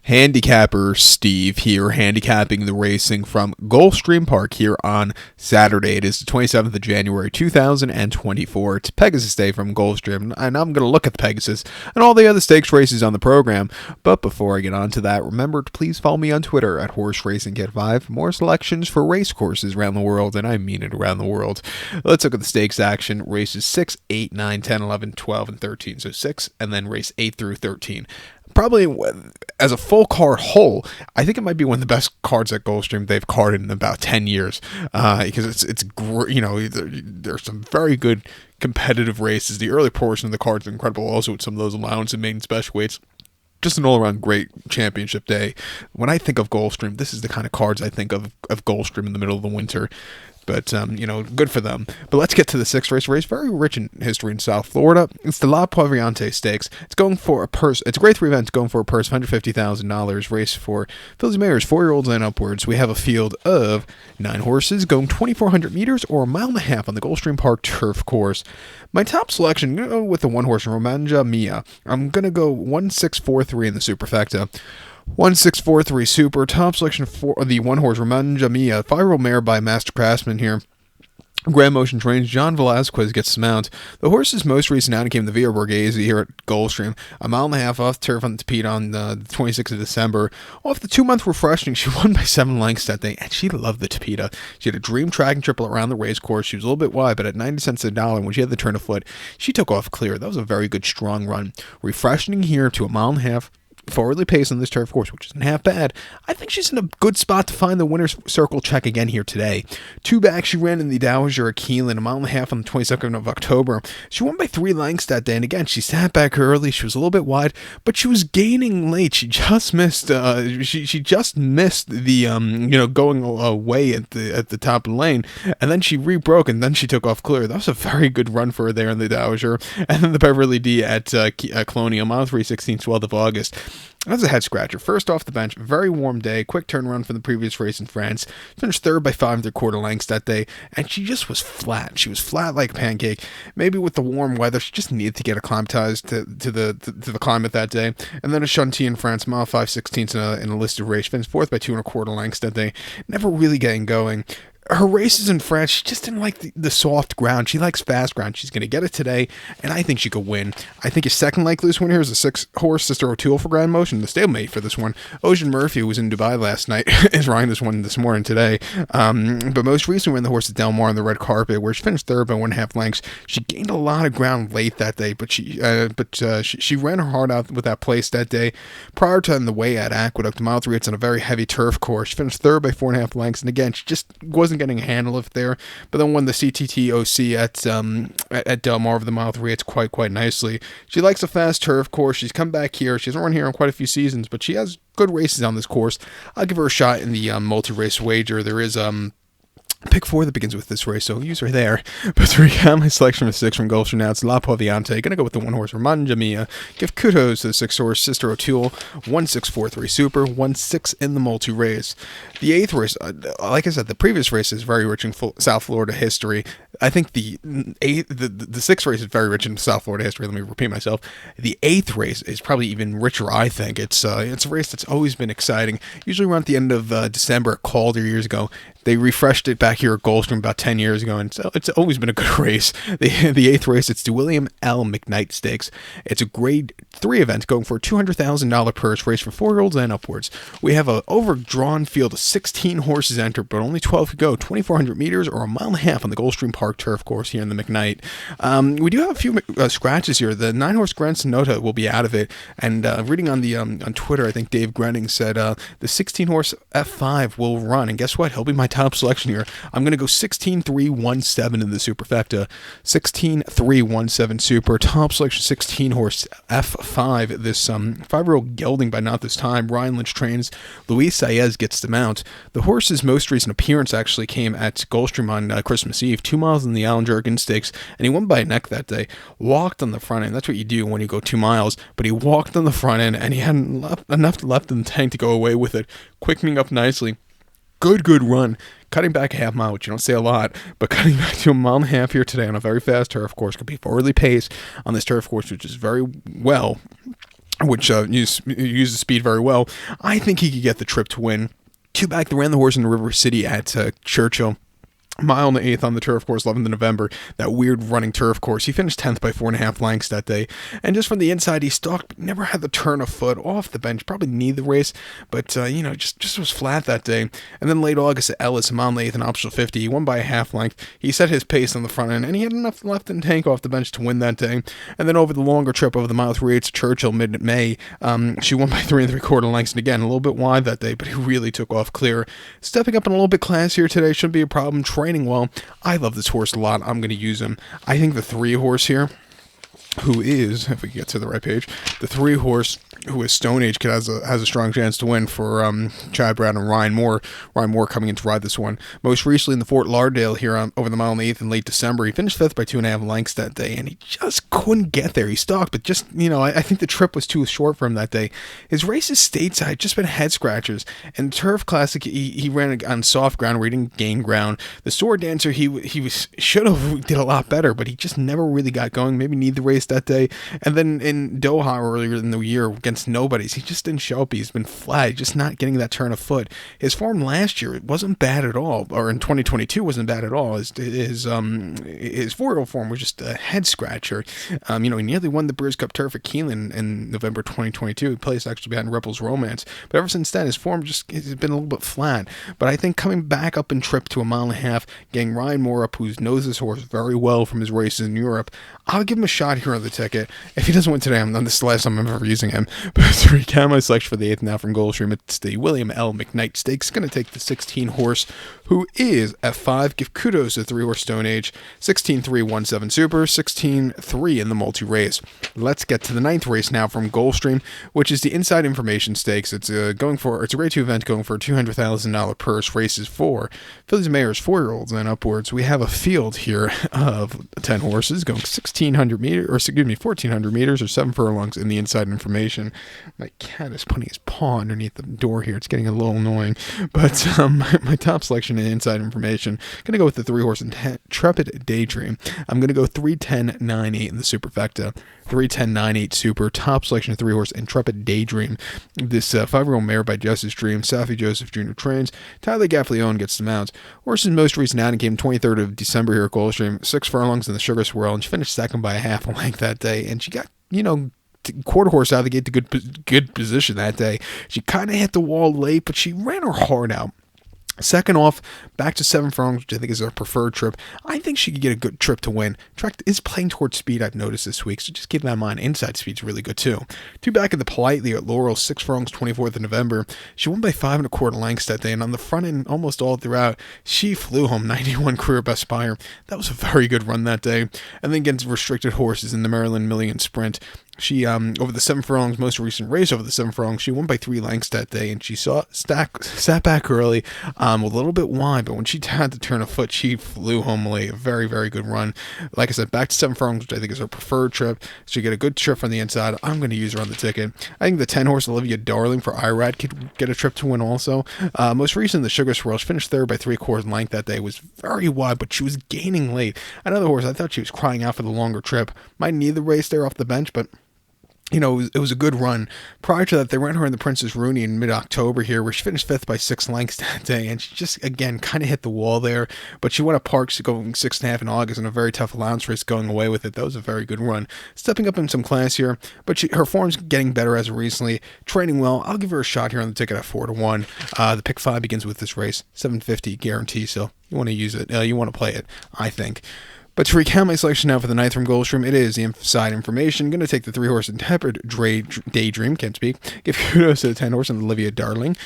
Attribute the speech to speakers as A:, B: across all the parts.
A: Handicapper Steve here, handicapping the racing from Gulfstream Park here on Saturday. It is the 27th of January, 2024. It's Pegasus Day from Gulfstream, and I'm going to look at the Pegasus and all the other stakes races on the program. But before I get on to that, remember to please follow me on Twitter at HorseRacingKid5 for more selections for race courses around the world, and I mean it, around the world. Let's look at the stakes action. Races 6, 8, 9, 10, 11, 12, and 13. So 6, and then race 8 through 13. Probably as a full card whole, I think it might be one of the best cards at Gulfstream they've carded in about 10 years, because it's there's some very good competitive races. The early portion of the card is incredible, also with some of those allowance and main special weights. Just an all-around great championship day. When I think of Gulfstream, this is the kind of cards I think of Gulfstream in the middle of the winter. But, good for them. But let's get to the sixth race. Very rich in history in South Florida. It's the Prevoyante Stakes. It's going for a purse. It's a grade 3 event. It's going for a purse of $150,000. Race for Fillies Mares, 4-year-olds and upwards. We have a field of 9 horses going 2,400 meters or a mile and a half on the Gulfstream Park turf course. My top selection, I'm going to go with the 1 horse, Romanja Mia. I'm going to go 1643 in the superfecta. 1643 Super, top selection for the 1 horse Romanja Mia, 5-year-old mare by Master Craftsman here. Grand Motion trains, John Velasquez gets the mount. The horse's most recent outing came the Via Borghese here at Gulfstream. A mile and a half off turf on the Tapete on the 26th of December. Off the 2-month refreshing, she won by 7 lengths that day, and she loved the Tapete. She had a dream tracking triple around the race course. She was a little bit wide, but at 90 cents a dollar, when she had the turn of foot, she took off clear. That was a very good, strong run. Refreshing here to a mile and a half. Forwardly paced on this turf course, which isn't half bad. I think she's in a good spot to find the winner's circle check again here today. 2 back, she ran in the Dowager at Keelan, a mile and a half on the 22nd of October. She won by 3 lengths that day, and again, she sat back early. She was a little bit wide, but she was gaining late. She just missed. She just missed the going away at the top of the lane, and then she rebroke, and then she took off clear. That was a very good run for her there in the Dowager, and then the Beverly D at Colonial, mile 3:16, 12th of August. That was a head scratcher. First off the bench, very warm day, quick turnaround from the previous race in France. Finished 3rd by 5 3/4 lengths that day, and she just was flat. She was flat like a pancake. Maybe with the warm weather, she just needed to get acclimatized to the climate that day. And then a Chantilly in France, mile 5/16 in a listed race. Finished 4th by 2 1/4 lengths that day. Never really getting going. Her races in France, she just didn't like the soft ground. She likes fast ground. She's going to get it today, and I think she could win. I think his second likeliest winner here is the 6 horse Sister O'Toole for Grand Motion, the stablemate for this one. Ocean Murphy, who was in Dubai last night, is riding this one this morning today. But most recently ran the horse at Del Mar on the red carpet, where she finished 3rd by 1.5 lengths. She gained a lot of ground late that day, but she ran her heart out with that place that day. Prior to on the way at Aqueduct, mile 3, it's on a very heavy turf course. She finished 3rd by 4.5 lengths, and again, she just wasn't getting a handle of it there, but then won the CTT OC at Del Mar over the mile 3. It's quite nicely. She likes a fast turf course. She's come back here. She hasn't run here in quite a few seasons, but she has good races on this course. I'll give her a shot in the multi-race wager. There is pick 4 that begins with this race, so use her there. But to recap my selection of 6 from Gulfstream now, it's Prevoyante. Gonna go with the 1 horse Romanja Mia. Give kudos to the 6 horse Sister O'Toole. 1643 Super, 16 in the multi-race. The 8th race, like I said, the previous race is very rich in South Florida history. I think the 6th race is very rich in South Florida history. Let me repeat myself. The 8th race is probably even richer, I think. It's a race that's always been exciting. Usually around the end of December at Calder years ago. They refreshed it back here at Gulfstream about 10 years ago, and so it's always been a good race. The 8th race, it's the William L. Mcknight Stakes. It's a grade 3 event going for a $200,000 purse race for 4-year-olds and upwards. We have an overdrawn field of 16 horses entered, but only 12 could go, 2,400 meters or a mile and a half on the Gulfstream Park turf course here in the Mcknight. We do have a few scratches here. The 9 horse Grand Sonota will be out of it, and reading on the on Twitter, I think Dave Grenning said the 16 horse F5 will run, and guess what? He'll be my top selection here. I'm going to go 16-3-1-7 in the superfecta. 16-3-1-7 super. Top selection 16 horse F5. This 5-year-old gelding by Not This Time. Ryan Lynch trains. Luis Saez gets the mount. The horse's most recent appearance actually came at Gulfstream on Christmas Eve. 2 miles in the Alan Jurgen Stakes, and he won by a neck that day. Walked on the front end. That's what you do when you go 2 miles, but he walked on the front end, and he had enough left in the tank to go away with it, quickening up nicely. Good run. Cutting back a half mile, which you don't say a lot, but cutting back to a mile and a half here today on a very fast turf course. Could be forwardly paced on this turf course, which is very well which uses speed very well. I think he could get the trip to win. Two back, they ran the horse in River City at Churchill. Mile and the eighth on the turf course, 11th of November, that weird running turf course. He finished 10th by 4.5 lengths that day. And just from the inside, he stalked, never had the turn of foot off the bench. Probably need the race, but, just was flat that day. And then late August at Ellis, mile and the eighth, an optional 50. He won by a half length. He set his pace on the front end, and he had enough left in the tank off the bench to win that day. And then over the longer trip, over the mile 3/8 to Churchill, mid-May, she won by 3 3/4 lengths. And again, a little bit wide that day, but he really took off clear. Stepping up in a little bit classier today shouldn't be a problem. Training well. I love this horse a lot. I'm going to use him. I think the 3 horse here, who is, if we get to the right page, the 3 horse who is Stone Age Kid has a strong chance to win for Chad Brown and Ryan Moore. Ryan Moore coming in to ride this one. Most recently in the Fort Lauderdale here over the mile and the eighth in late December. He finished 5th by 2.5 lengths that day, and he just couldn't get there. He stalked, but just, I think the trip was too short for him that day. His races stateside just been head scratchers. And Turf Classic, he ran on soft ground where he didn't gain ground. The Sword Dancer, he should have did a lot better, but he just never really got going. Maybe need the race that day. And then in Doha earlier in the year against nobodies, he just didn't show up. He's been flat, just not getting that turn of foot. His form last year wasn't bad at all, or in 2022 wasn't bad at all. His 4-year-old form was just a head scratcher. He nearly won the Brews Cup Turf at Keeneland in November 2022. He placed actually behind Rebels Romance, but ever since then his form just has been a little bit flat. But I think coming back up in trip to a mile and a half, getting Ryan Moore up, who knows this horse very well from his races in Europe, I'll give him a shot here on the ticket. If he doesn't win today, this is the last time I'm ever using him. But to recount my selection for the 8th now from Gulfstream, it's the William L. Mcknight Stakes. Going to take the 16 horse, who is F5. Give kudos to 3 horse Stone Age, 16-3-1-7 Super, 16-3 in the multi-race. Let's get to the 9th race now from Gulfstream, which is the Inside Information Stakes. It's a grade 2 event going for a $200,000 purse. Races for fillies and mares, 4-year-olds and upwards. We have a field here of 10 horses going 1,400 meters or 7 furlongs in the Inside Information. My cat is putting his paw underneath the door here. It's getting a little annoying. But my top selection in Inside Information, going to go with the 3 horse Intrepid Daydream. I'm going to go 3-10-9-8 in the superfecta. 3-10-9-8 super. Top selection of 3 horse Intrepid Daydream. This 5-year-old mare by Justice Dream. Safi Joseph Jr. trains. Tyler Gaffleone gets the mounts. Horse's most recent outing came 23rd of December here at Gulfstream. 6 furlongs in the Sugar Swirl, and she finished 2nd by a half a length that day. And she got, quarter horse out of the gate to good position that day. She kind of hit the wall late, but she ran her heart out. Second off, back to 7 furlongs, which I think is our preferred trip. I think she could get a good trip to win. Track is playing towards speed, I've noticed this week, so just keep that in mind. Inside speed's really good too. 2 back at the Politely at Laurel, 6 furlongs, 24th of November. She won by 5 1/4 lengths that day, and on the front end, almost all throughout, she flew home 91 career best buyer. That was a very good run that day. And then against restricted horses in the Maryland Million Sprint. She, over the 7 furlongs, most recent race over the 7 furlongs, she won by 3 lengths that day, and she sat back early, a little bit wide, but when she had to turn a foot, she flew home late. A very, very good run. Like I said, back to 7 furlongs, which I think is her preferred trip. She get a good trip from the inside. I'm going to use her on the ticket. I think the 10 horse Olivia Darling for Irad could get a trip to win also. Most recent, the Sugar Swirl, she finished 3rd by 3/4 length that day. Was very wide, but she was gaining late. Another horse, I thought she was crying out for the longer trip. Might need the race there off the bench, but it was a good run. Prior to that, they ran her in the Princess Rooney in mid-October here, where she finished 5th by 6 lengths that day, and she just, again, kind of hit the wall there, but she won at Parks going 6.5 in August in a very tough allowance race going away with it. That was a very good run. Stepping up in some class here, but her form's getting better as of recently. Training well. I'll give her a shot here on the ticket at 4-1. The pick 5 begins with this race. 750 guarantee, so you want to use it. You want to play it, I think. But to recount my selection now for the 9th from Gulfstream, it is the Inside Information. Going to take the 3 horse Intrepid Daydream, can't speak. Give kudos to the 10 horse and Olivia Darling.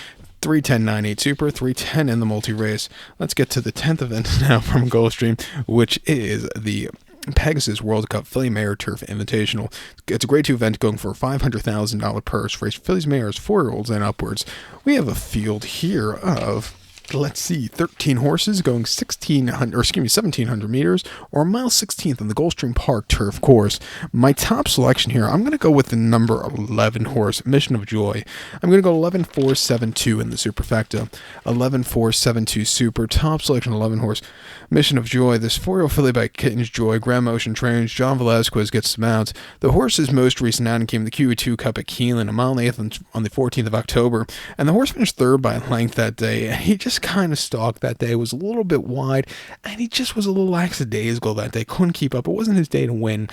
A: 3-10-9-8 Super, 3-10 in the multi-race. Let's get to the 10th event now from Gulfstream, which is the Pegasus World Cup Filly Mare Turf Invitational. It's a grade 2 event going for a $500,000 purse. Race fillies, mares, 4-year-olds and upwards. We have a field here of let's see, 13 horses going 1700 meters, or a mile 16th on the Gulfstream Park turf course. My top selection here, I'm going to go with the number 11 horse, Mission of Joy. I'm going to go 11-4-7-2 in the superfecta. 11-4-7-2 super, top selection 11 horse, Mission of Joy. This 4-year-old filly by Kitten's Joy, Grand Motion trains, John Velazquez gets the mount. The horse's most recent outing came the QE2 Cup at Keelan, a mile and 8th on the 14th of October, and the horse finished third by a length that day. He just kind of stalked that day, was a little bit wide, and he just was a little lackadaisical that day, couldn't keep up. It wasn't his day to win.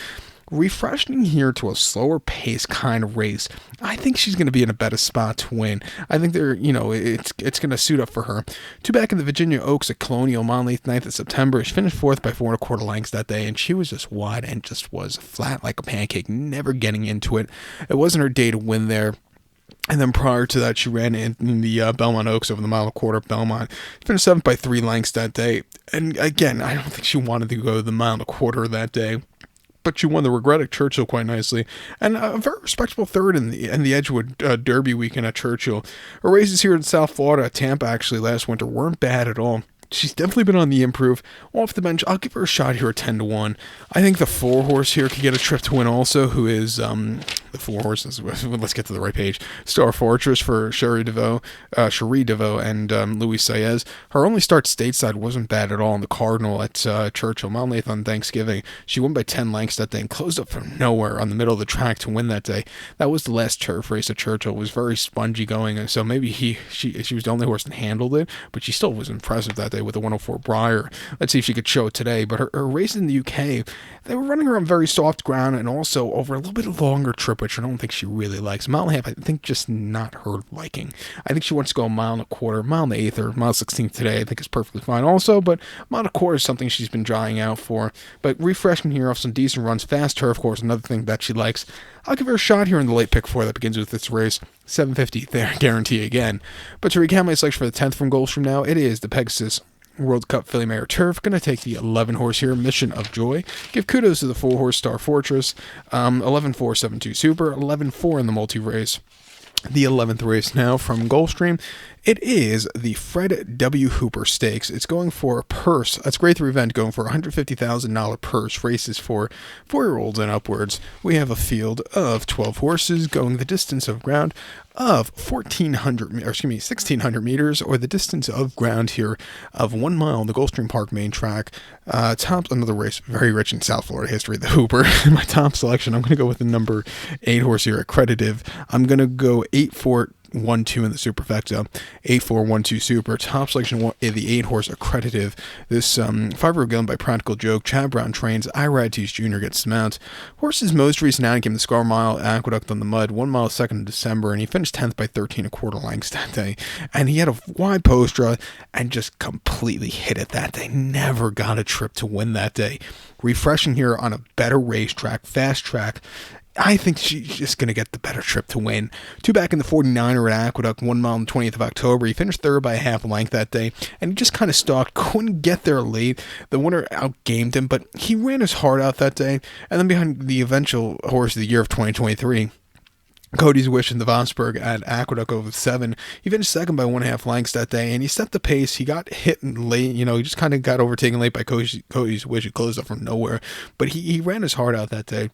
A: Refreshing here to a slower pace kind of race, I think she's going to be in a better spot to win. I think it's going to suit up for her. Two back in the Virginia Oaks at Colonial, mile 9th of September. She finished fourth by 4 1/4 lengths that day, and she was just wide and just was flat like a pancake, never getting into it. It wasn't her day to win there. And then prior to that, she ran in the Belmont Oaks over the mile and a quarter of Belmont. She finished 7th by 3 lengths that day. And again, I don't think she wanted to go the mile and a quarter that day, but she won the regret at Churchill quite nicely, and a very respectable third in the Edgewood Derby weekend at Churchill. Her races here in South Florida, Tampa actually last winter, weren't bad at all. She's definitely been on the improve. Off the bench, I'll give her a shot here at 10-1. I think the 4 horse here could get a trip to win also, who is the 4 horses. Let's get to the right page. Star Fortress for Cherie DeVoe, and Louis Saez. Her only start stateside wasn't bad at all in the Cardinal at Churchill, mile 8th on Thanksgiving. She won by 10 lengths that day and closed up from nowhere on the middle of the track to win that day. That was the last turf race at Churchill. It was very spongy going, and so maybe she was the only horse that handled it, but she still was impressive that day with a 104 Briar. Let's see if she could show it today. But her race in the UK, they were running her on very soft ground and also over a little bit longer trip, which I don't think she really likes. Mile and a half, I think, just not her liking. I think she wants to go a mile and a quarter, mile and 1/8 or mile 16th today. I think is perfectly fine also, but mile and a quarter is something she's been drying out for. But refreshment here off some decent runs, fast turf course, another thing that she likes. I'll give her a shot here in the late pick 4 that begins with this race. 750 there, guarantee again. But to recount my selection for the 10th from Gulfstream now, it is the Pegasus World Cup Filly Mare Turf. Going to take the 11 horse here, Mission of Joy. Give kudos to the 4 horse Star Fortress. 11-4-7-2 Super. 11-4 in the multi race. The 11th race now from Gulfstream. It is the Fred W. Hooper Stakes. It's going for a purse. That's Great Three Event going for a $150,000 purse. Races for 4-year-olds and upwards. We have a field of 12 horses going the distance of ground of 1,600 meters, or the distance of ground here of 1 mile on the Gulfstream Park main track. Top another race very rich in South Florida history, the Hooper. My top selection, I'm going to go with the number 8 horse here, Accreditive. I'm going to go 8-4-1-2 in the superfecta, 8-4-1-2 super. Top selection, the 8 horse Accreditive. This 5-year-old given by Practical Joke. Chad Brown trains. I Ride Tease Jr. gets the mount. Horse's most recent outing came the Scar Mile Aqueduct on the mud, 1 mile 2nd of December, and he finished 10th by 13 1/4 lengths that day. And he had a wide post draw and just completely hit it that day. Never got a trip to win that day. Refreshing here on a better racetrack, fast track. I think she's just going to get the better trip to win. 2 back in the 49er at Aqueduct, 1 mile on the 20th of October. He finished third by a half length that day, and he just kind of stalked, couldn't get there late. The winner outgamed him, but he ran his heart out that day. And then behind the eventual horse of the year of 2023, Cody's Wish in the Vosburg at Aqueduct over 7. He finished second by 1.5 lengths that day, and he set the pace. He got hit late, he just kind of got overtaken late by Cody's Wish. He closed up from nowhere, but he ran his heart out that day.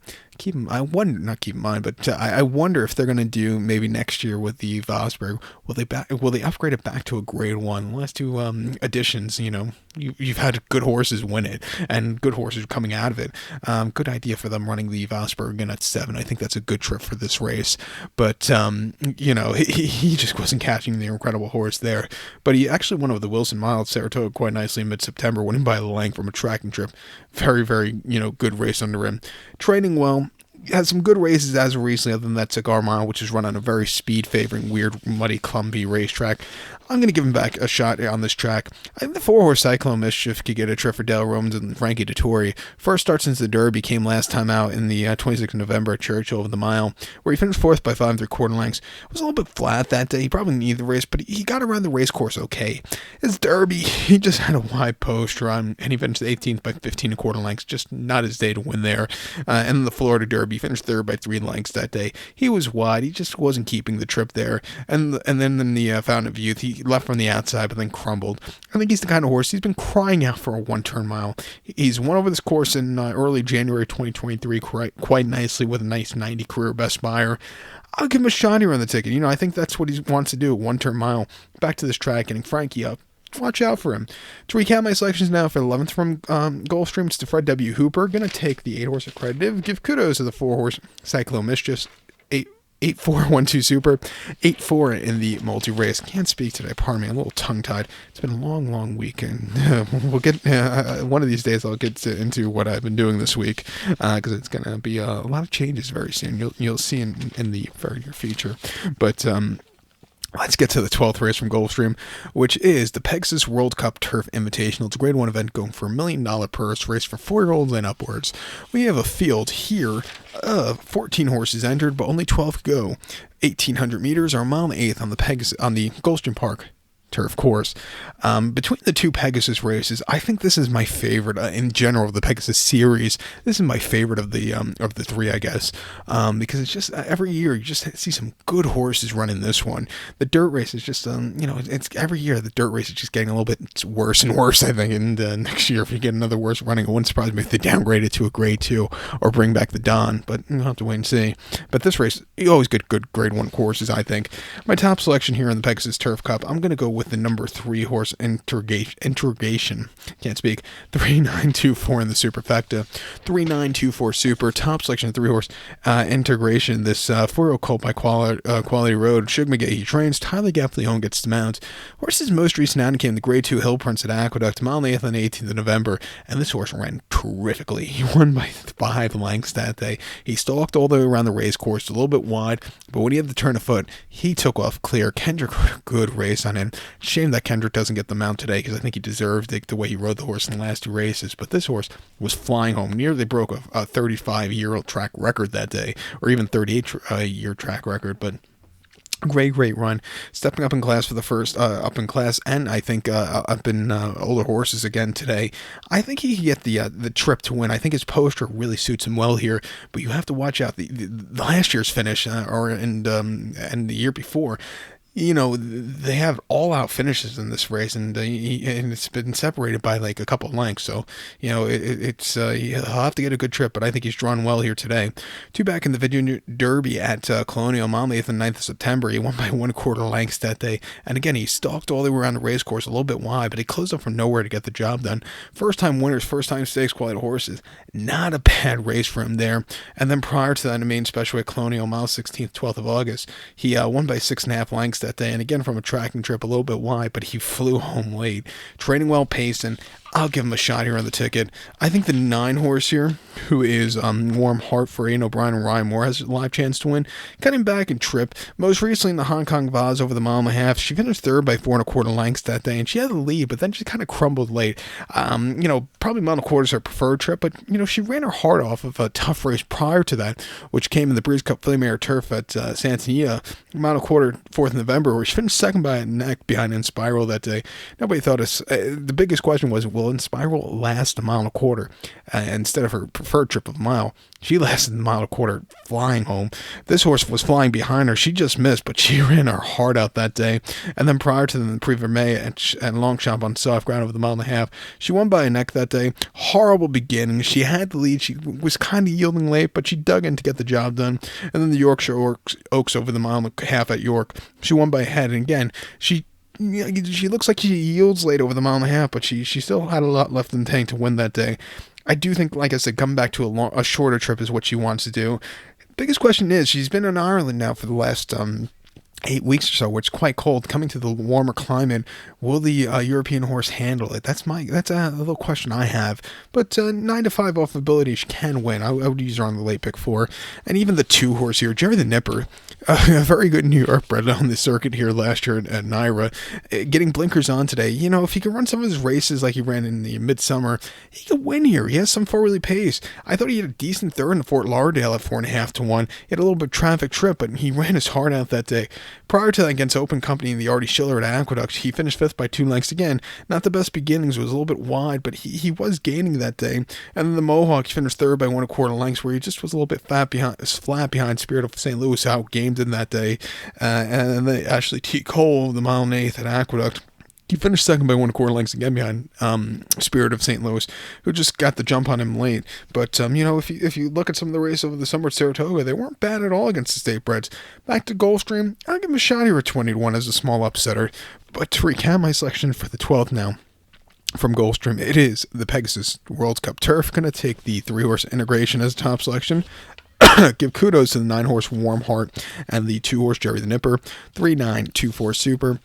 A: I wonder if they're going to do maybe next year with the Vosburg. Will they upgrade it back to a grade 1? The last 2 editions, you've had good horses win it, and good horses coming out of it. Good idea for them running the Vosburg again at 7. I think that's a good trip for this race. But he just wasn't catching the incredible horse there. But he actually won over the Wilson Mile at Saratoga quite nicely in mid-September, winning by a length from a tracking trip. Very, very good race under him. Training well. Had some good races as of recently, other than that Cigar Mile, which is run on a very speed-favoring, weird, muddy, clumpy racetrack. I'm going to give him back a shot on this track. I think the 4-horse Cyclone Mischief could get a trip for Dale Romans and Frankie Dettori. First start since the Derby, came last time out in the 26th of November at Churchill over the mile, where he finished 4th by 5 3/4 lengths. It was a little bit flat that day. He probably needed the race, but he got around the race course okay. His Derby, he just had a wide post run, and he finished 18th by 15 1/4 lengths. Just not his day to win there. And then the Florida Derby, Derby. He finished third by 3 lengths that day. He was wide. He just wasn't keeping the trip there. And then in the Fountain of Youth, he left from the outside, but then crumbled. I think he's the kind of horse, he's been crying out for a one-turn mile. He's won over this course in early January 2023 quite nicely with a nice 90 career best Buyer. I'll give him a shot here on the ticket. I think that's what he wants to do, a one-turn mile. Back to this track, getting Frankie up. Watch out for him. To recap my selections now for the 11th from Gulfstream, it's to Fred W. Hooper. Going to take the 8-horse accredited. Give kudos to the 4-horse Cyclo Mischief. 8-4-1-2 Super. 8-4 in the multi-race. Can't speak today. Pardon me. I'm a little tongue-tied. It's been a long, long week. And we'll get one of these days I'll get into what I've been doing this week. Because it's going to be a lot of changes very soon. You'll see in the very near future. But let's get to the 12th race from Gulfstream, which is the Pegasus World Cup Turf Invitational. It's a Grade 1 event going for $1 million purse, race for 4-year-olds and upwards. We have a field here of 14 horses entered, but only 12 go. 1,800 meters or a mile and 1/8 on the Gulfstream Park turf course. Between the two Pegasus races, I think this is my favorite in general of the Pegasus series. This is my favorite of the three, I guess, because it's just every year you just see some good horses running this one. The dirt race is just it's every year the dirt race is just getting a little bit worse and worse, I think. And next year, if you get another worse running, it wouldn't surprise me if they downgrade it to a Grade 2 or bring back the Don, but we'll have to wait and see. But this race, you always get good Grade 1 courses, I think. My top selection here in the Pegasus Turf Cup, I'm going to go with the number 3 horse Interrogation. Can't speak. 3924 in the superfecta. 3924 super. Top selection of 3 horse Integration. This 4-year-old colt by Quality Road. Shug McGee. He trains. Tyler Gaffleon gets to mount. Horse's most recent outing came the Grade 2 Hill Prince at Aqueduct, mile 8th on the 18th of November, and this horse ran terrifically. He won by 5 lengths that day. He stalked all the way around the race course, a little bit wide, but when he had the turn of foot, he took off clear. Kendrick, good race on him. Shame that Kendrick doesn't get the mount today, because I think he deserved it the way he rode the horse in the last 2 races. But this horse was flying home. Nearly broke a 35-year-old track record that day, or even 38-year track record. But great run, stepping up in class for the first up in class, and I think up in older horses again today. I think he can get the trip to win. I think his poster really suits him well here, but you have to watch out the last year's finish and the year before. They have all-out finishes in this race, and it's been separated by like a couple of lengths. So, he'll have to get a good trip, but I think he's drawn well here today. 2 back in the Virginia Derby at Colonial, mile 8th and 9th of September. He won by 1/4 lengths that day, and again, he stalked all the way around the race course, a little bit wide, but he closed up from nowhere to get the job done. First-time winners, first-time stakes quality horses. Not a bad race for him there. And then prior to that, in a main special at Colonial, mile 16th, 12th of August, he won by 6.5 lengths that day, and again from a tracking trip, a little bit wide, but he flew home late. Training well, pacing. I'll give him a shot here on the ticket. I think the 9 horse here, who is Warm Heart for Aidan O'Brien and Ryan Moore, has a live chance to win. Cut him back and trip. Most recently in the Hong Kong Vase over the mile and a half, she finished 3rd by 4.25 lengths that day, and she had the lead, but then she kind of crumbled late. Probably mile and a quarter is her preferred trip, but she ran her heart off of a tough race prior to that, which came in the Breeze Cup Filly Mare Turf at Santania, mile and a quarter, 4th of November, where she finished 2nd by a neck behind Inspiral that day. Nobody thought the biggest question was, will Inspiral last a mile and a quarter instead of her preferred trip of a mile? She lasted a mile and a quarter flying home. This horse was flying behind her. She just missed, but she ran her heart out that day. And then prior to the Prevoyante and Longchamp on soft ground over the mile and a half, she won by a neck that day. Horrible beginning. She had the lead. She was kind of yielding late, but she dug in to get the job done. And then the Yorkshire Oaks over the mile and a half at York. She won by a head. And again, she looks like she yields late over the mile and a half, but she still had a lot left in the tank to win that day. I do think, like I said, coming back to a shorter trip is what she wants to do. Biggest question is, she's been in Ireland now for the last 8 weeks or so, where it's quite cold. Coming to the warmer climate, will the European horse handle it? That's a little question I have. But 9-5 off ability, she can win. I would use her on the late pick 4. And even the 2 horse here, Jerry the Nipper, a very good New York bred on the circuit here last year at Naira, getting blinkers on today. If he could run some of his races like he ran in the midsummer, he could win here. He has some forwardly pace. I thought he had a decent 3rd in Fort Lauderdale at 4.5 to 1. He had a little bit of traffic trip, but he ran his heart out that day. Prior to that, against Open Company in the Artie Schiller at Aqueduct, he finished 5th by 2 lengths again. Not the best beginnings, was a little bit wide, but he was gaining that day. And then the Mohawk, he finished 3rd by 1/4 lengths, where he just was a little bit flat behind Spirit of St. Louis, outgamed him that day. And then Ashley T. Cole, the mile and 1/8 at Aqueduct, he finished 2nd by 1/4 lengths again behind Spirit of St. Louis, who just got the jump on him late. But if you look at some of the races over the summer at Saratoga, they weren't bad at all against the State Breds. Back to Gulfstream, I'll give him a shot here at 20-1 as a small upsetter. But to recap my selection for the 12th now, from Gulfstream, it is the Pegasus World Cup Turf. Going to take the 3-horse Integration as a top selection. Give kudos to the 9-horse Warm Heart and the 2-horse Jerry the Nipper. 3-9-2-4 Super.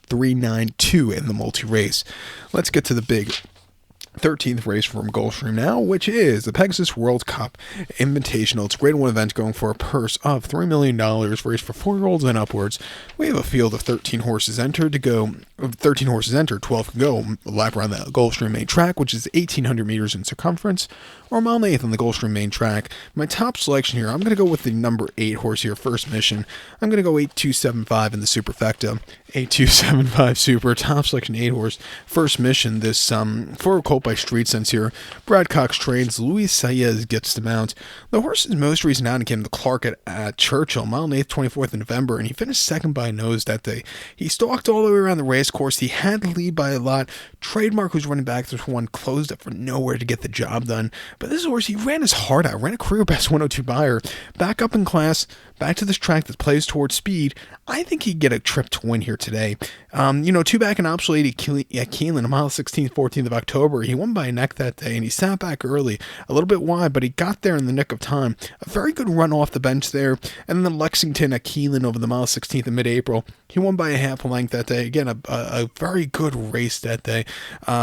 A: 3-9-2 in the multi-race. Let's get to the big 13th race from Gulfstream now, which is the Pegasus World Cup Invitational. It's a grade 1 event going for a purse of $3 million, race for 4-year-olds and upwards. We have a field of 13 horses entered to go. 13 horses entered, 12 can go. A lap around the Gulfstream main track, which is 1,800 meters in circumference, or a mile and 1/8 on the Gulfstream main track. My top selection here, I'm going to go with the number 8 horse here, First Mission. I'm going to go 8275 in the superfecta. 8275 Super, top selection 8 horse, First Mission. This for a colt by Street Sense here. Brad Cox trains, Luis Saez gets the mount. The horse's most recent outing came to Clark at Churchill, mile and 1/8, 24th of November, and he finished 2nd by a nose that day. He stalked all the way around the race course. He had the lead by a lot. Trademark, who's running back, this one closed up for nowhere to get the job done. But this horse, he ran his heart out, ran a career best 102 buyer, back up in class, back to this track that plays towards speed. I think he'd get a trip to win here today. 2 back and obsolete at Keeneland, a mile 16th, 14th of October. He won by a neck that day, and he sat back early, a little bit wide, but he got there in the nick of time. A very good run off the bench there. And then Lexington at Keeneland over the mile 16th in mid-April. He won by a half a length that day. Again, a very good race that day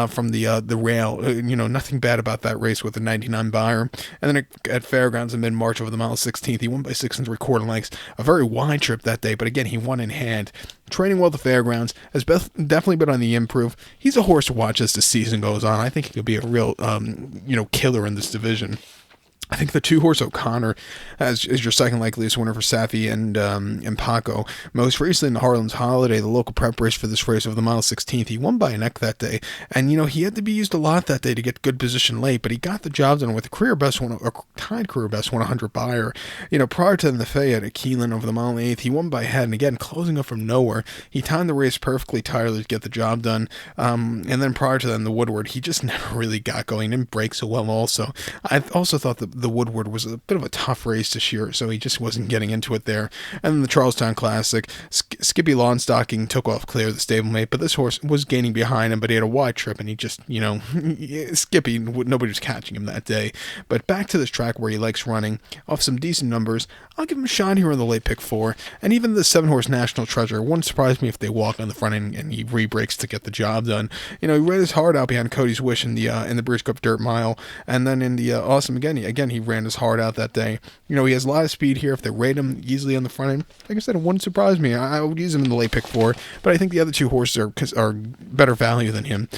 A: from the rail. Nothing bad about that race with a 99 buyer. And then at Fairgrounds in mid-March over the mile 16th, he won by 6 3/4 lengths. A very wide trip that day, but again, he won in hand. Training well at the Fairgrounds, has definitely been on the improve. He's a horse to watch as the season goes on. I think he could be a real, killer in this division. I think the 2-horse O'Connor is your second likeliest winner for Safi and Paco. Most recently in the Harlan's Holiday, the local prep race for this race over the mile 16th, he won by a neck that day. And, he had to be used a lot that day to get good position late, but he got the job done with a tied career best 100 buyer. Prior to the Fayette at Keeneland over the mile and 1/8, he won by a head, and again, closing up from nowhere. He timed the race perfectly tirelessly to get the job done. And then prior to that in the Woodward, he just never really got going. Didn't break so well also. I also thought the Woodward was a bit of a tough race this year, so he just wasn't getting into it there. And then the Charlestown Classic, Skippy Lawnstocking took off clear of the stablemate, but this horse was gaining behind him, but he had a wide trip, and he just, Skippy, nobody was catching him that day. But back to this track where he likes running, off some decent numbers, I'll give him a shot here on the late pick 4, and even the 7-horse National Treasure wouldn't surprise me if they walk on the front end and he re-breaks to get the job done. He ran his heart out behind Cody's Wish in the Breeze Cup Dirt Mile, and then in the Awesome again, he ran his heart out that day. He has a lot of speed here. If they rate him easily on the front end, like I said, it wouldn't surprise me. I would use him in the late pick 4, but I think the other 2 horses are better value than him.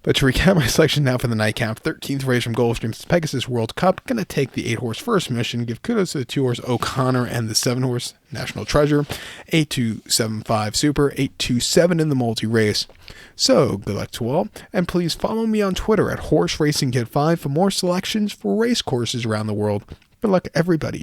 A: But to recap my selection now for the nightcap, 13th race from Gulfstream's Pegasus World Cup. Going to take the 8-horse First Mission, give kudos to the 2-horse O'Connor and the 7-horse National Treasure. 8275 Super, 827 in the multi-race. So, good luck to all, and please follow me on Twitter at HorseRacingKid5 for more selections for race courses around the world. Good luck, everybody.